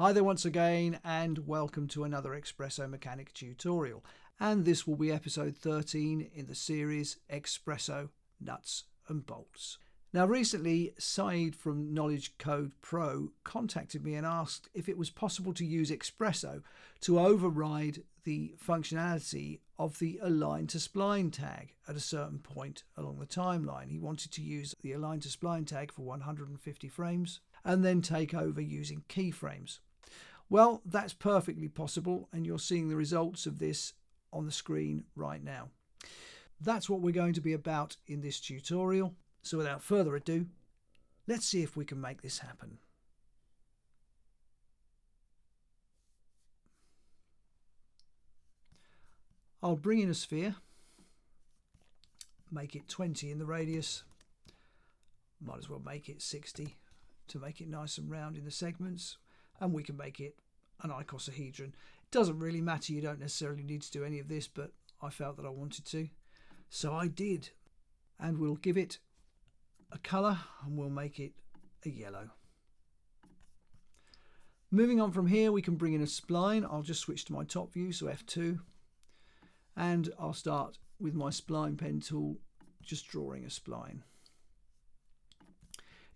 Hi there once again and welcome to another Expresso mechanic tutorial, and this will be episode 13 in the series Expresso Nuts and Bolts. Now recently Saeed from Knowledge Code Pro contacted me and asked if it was possible to use Expresso to override the functionality of the Align to Spline tag at a certain point along the timeline. He wanted to use the Align to Spline tag for 150 frames and then take over using keyframes. Well, that's perfectly possible, and you're seeing the results of this on the screen right now. That's what we're going to be about in this tutorial. So without further ado, let's see if we can make this happen. I'll bring in a sphere, make it 20 in the radius, might as well make it 60 to make it nice and round in the segments, and we can make it an icosahedron. It doesn't really matter, you don't necessarily need to do any of this, but I felt that I wanted to, so I did. And we'll give it a colour and we'll make it a yellow. Moving on from here, we can bring in a spline. I'll just switch to my top view, so F2, and I'll start with my spline pen tool, just drawing a spline.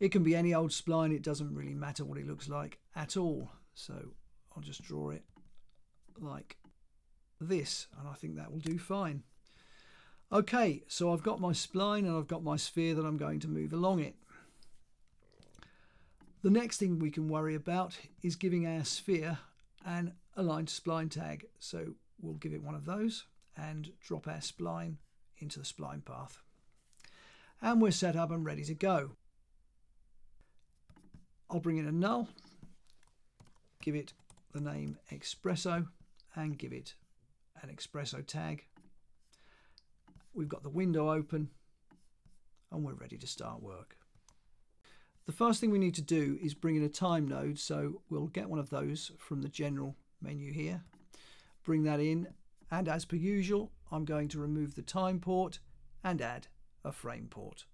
It can be any old spline, it doesn't really matter what it looks like at all. So I'll just draw it like this, and I think that will do fine. Okay, so I've got my spline and I've got my sphere that I'm going to move along it. The next thing we can worry about is giving our sphere an Align to Spline tag. So we'll give it one of those and drop our spline into the spline path. And we're set up and ready to go. I'll bring in a null, give it the name Expresso and give it an Expresso tag. We've got the window open and we're ready to start work. The first thing we need to do is bring in a time node, so we'll get one of those from the general menu here, bring that in, and as per usual I'm going to remove the time port and add a frame port.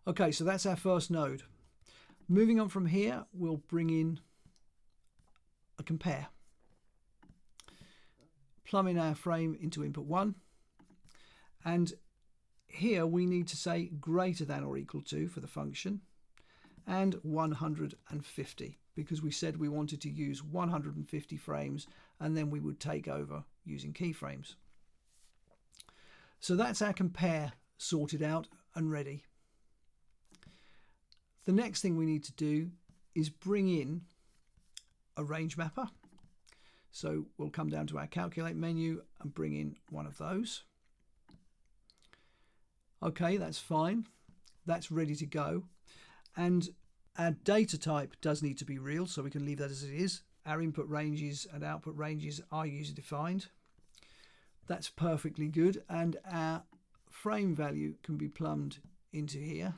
Okay, so that's our first node. Moving on from here, we'll bring in a compare. Plumb in our frame into input 1, and here we need to say greater than or equal to for the function, and 150, because we said we wanted to use 150 frames and then we would take over using keyframes. So that's our compare sorted out and ready. The next thing we need to do is bring in a range mapper. So we'll come down to our calculate menu and bring in one of those. Okay, that's fine. That's ready to go. And our data type does need to be real, so we can leave that as it is. Our input ranges and output ranges are user defined. That's perfectly good. And our frame value can be plumbed into here.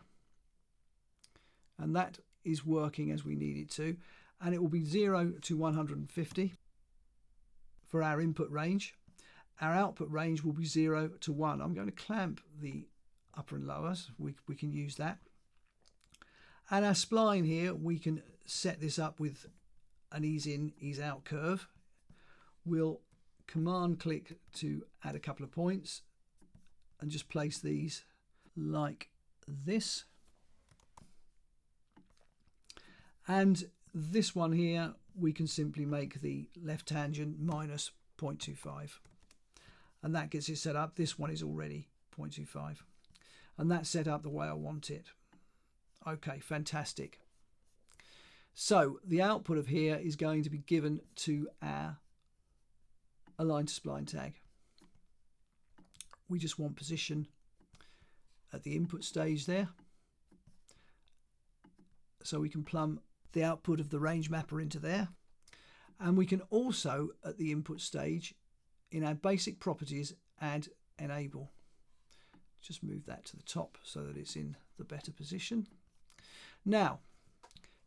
And that is working as we need it to. And it will be 0 to 150 for our input range. Our output range will be 0 to 1. I'm going to clamp the upper and lowers. We can use that. And our spline here, we can set this up with an ease in, ease out curve. We'll command click to add a couple of points and just place these like this. And this one here, we can simply make the left tangent minus 0.25. And that gets it set up. This one is already 0.25. And that's set up the way I want it. Okay, fantastic. So the output of here is going to be given to our Align to Spline tag. We just want position at the input stage there. So we can plumb the output of the range mapper into there, and we can also at the input stage in our basic properties add enable. Just move that to the top so that it's in the better position. Now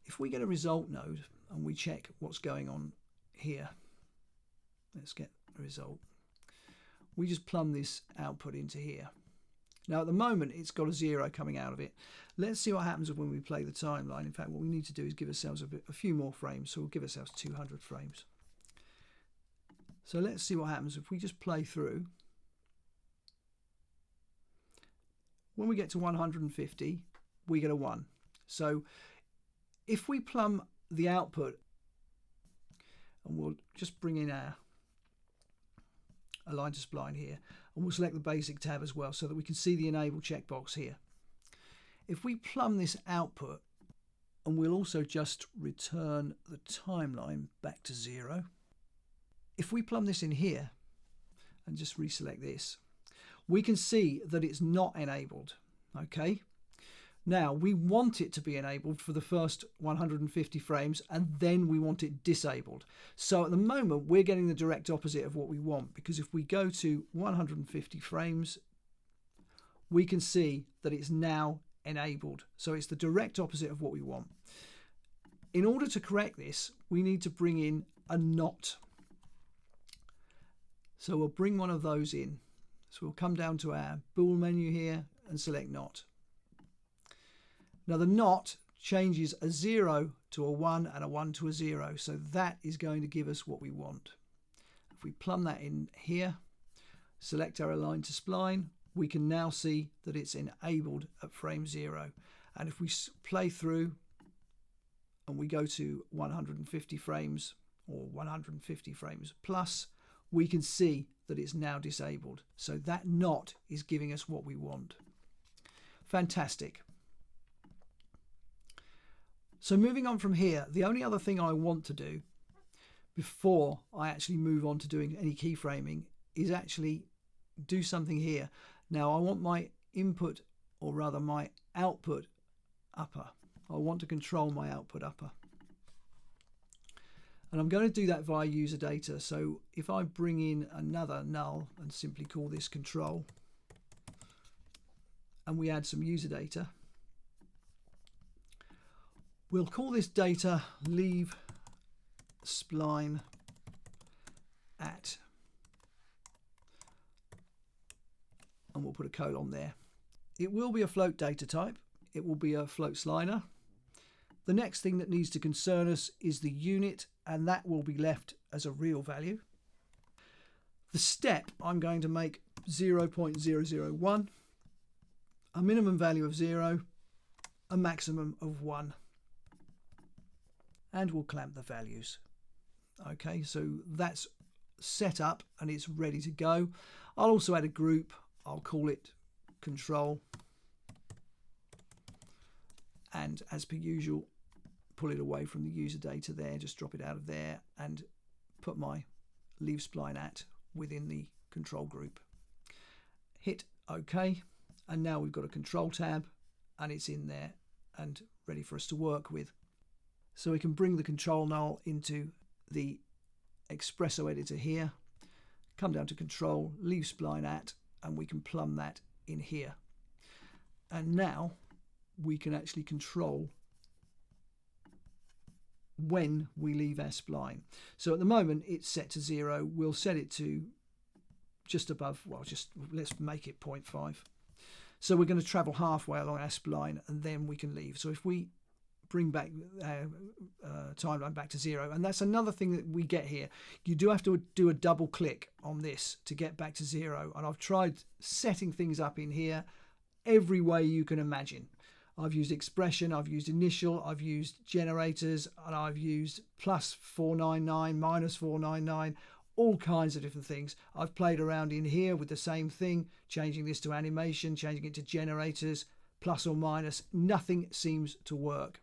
if we get a result node and we check what's going on here, let's get a result. We just plumb this output into here Now at the moment it's got a 0 coming out of it. Let's see what happens when we play the timeline. In fact, what we need to do is give ourselves a few more frames. So we'll give ourselves 200 frames. So let's see what happens if we just play through. When we get to 150, we get a 1. So if we plumb the output, and we'll just bring in our Align to Spline here, and we'll select the basic tab as well so that we can see the enable checkbox here. If we plumb this output, and we'll also just return the timeline back to 0. If we plumb this in here and just reselect this, we can see that it's not enabled. Okay, now we want it to be enabled for the first 150 frames, and then we want it disabled. So at the moment we're getting the direct opposite of what we want, because if we go to 150 frames, we can see that it's now enabled. So it's the direct opposite of what we want. In order to correct this, we need to bring in a not. So we'll bring one of those in. So we'll come down to our bool menu here and select not. Now the not changes a 0 to a 1 and a 1 to a 0. So that is going to give us what we want. If we plumb that in here, select our Align to Spline, we can now see that it's enabled at frame 0. And if we play through and we go to 150 frames or 150 frames plus, we can see that it's now disabled. So that not is giving us what we want. Fantastic. So moving on from here, the only other thing I want to do before I actually move on to doing any keyframing is actually do something here. Now I want my input, or rather my output upper. I want to control my output upper. And I'm going to do that via user data. So if I bring in another null and simply call this control, and we add some user data, we'll call this data leave spline at, and we'll put a colon there. It will be a float data type. It will be a float slider. The next thing that needs to concern us is the unit, and that will be left as a real value. The step I'm going to make 0.001, a minimum value of 0, a maximum of 1. And we'll clamp the values. Okay, so that's set up and it's ready to go. I'll also add a group. I'll call it control. And as per usual, pull it away from the user data there, just drop it out of there and put my leave spline at within the control group. Hit OK, and now we've got a control tab and it's in there and ready for us to work with. So we can bring the control null into the Expresso editor here, come down to control, leave spline at, and we can plumb that in here. And now we can actually control when we leave our spline. So at the moment it's set to 0. We'll set it to just above, well, just let's make it 0.5. So we're going to travel halfway along our spline and then we can leave. So if we bring back timeline back to 0, and that's another thing that we get here. You do have to do a double click on this to get back to 0, and I've tried setting things up in here every way you can imagine. I've used expression, I've used initial, I've used generators, and I've used +499, -499, all kinds of different things. I've played around in here with the same thing, changing this to animation, changing it to generators, plus or minus. Nothing seems to work.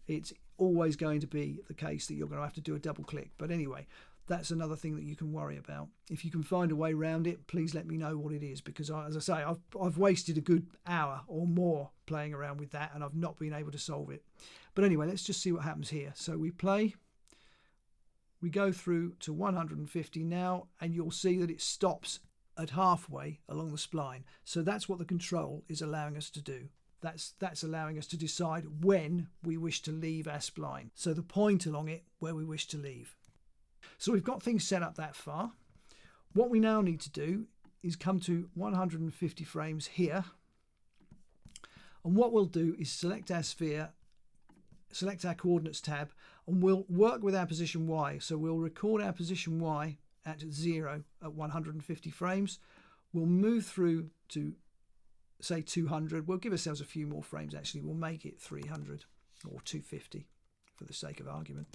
It's always going to be the case that you're going to have to do a double click. But anyway, that's another thing that you can worry about. If you can find a way around it, please let me know what it is, because as I say, I've wasted a good hour or more playing around with that and I've not been able to solve it. But anyway, let's just see what happens here. So we play, we go through to 150 now, and you'll see that it stops at halfway along the spline. So that's what the control is allowing us to do. That's allowing us to decide when we wish to leave our spline. So the point along it where we wish to leave. So we've got things set up that far. What we now need to do is come to 150 frames here. And what we'll do is select our sphere, select our coordinates tab, and we'll work with our position Y. So we'll record our position Y at 0 at 150 frames. We'll move through to, say, 200. We'll give ourselves a few more frames, actually. We'll make it 300 or 250 for the sake of argument.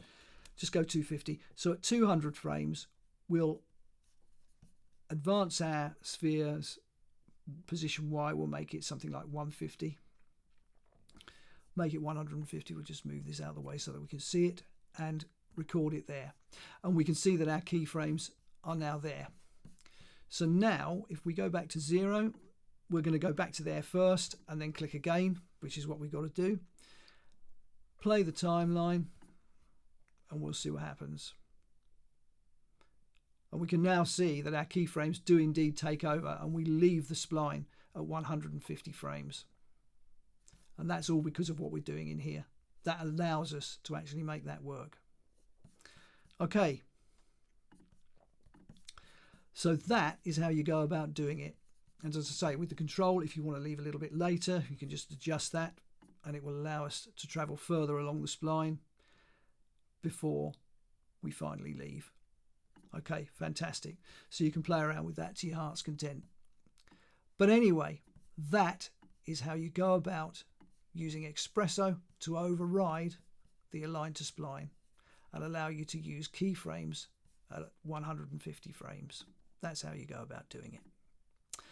Just go 250. So at 200 frames, we'll advance our sphere's position Y. We'll make it something like 150. Make it 150. We'll just move this out of the way so that we can see it and record it there. And we can see that our keyframes are now there. So now if we go back to 0, we're going to go back to there first and then click again, which is what we've got to do. Play the timeline and we'll see what happens. And we can now see that our keyframes do indeed take over, and we leave the spline at 150 frames. And that's all because of what we're doing in here. That allows us to actually make that work. Okay. So that is how you go about doing it. And as I say, with the control, if you want to leave a little bit later, you can just adjust that and it will allow us to travel further along the spline before we finally leave. Okay, fantastic. So you can play around with that to your heart's content. But anyway, that is how you go about using Expresso to override the align to spline and allow you to use keyframes at 150 frames. That's how you go about doing it.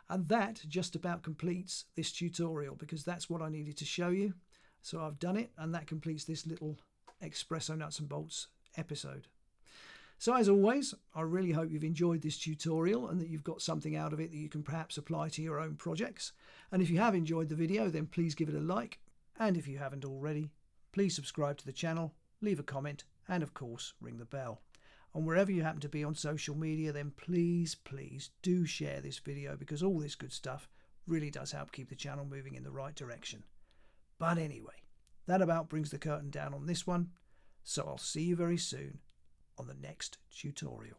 And that just about completes this tutorial, because that's what I needed to show you. So I've done it, and that completes this little Expresso nuts and bolts episode. So as always, I really hope you've enjoyed this tutorial and that you've got something out of it that you can perhaps apply to your own projects. And if you have enjoyed the video, then please give it a like. And if you haven't already, please subscribe to the channel, leave a comment, and of course, ring the bell. And wherever you happen to be on social media, then please do share this video, because all this good stuff really does help keep the channel moving in the right direction. But anyway, that about brings the curtain down on this one. So I'll see you very soon on the next tutorial.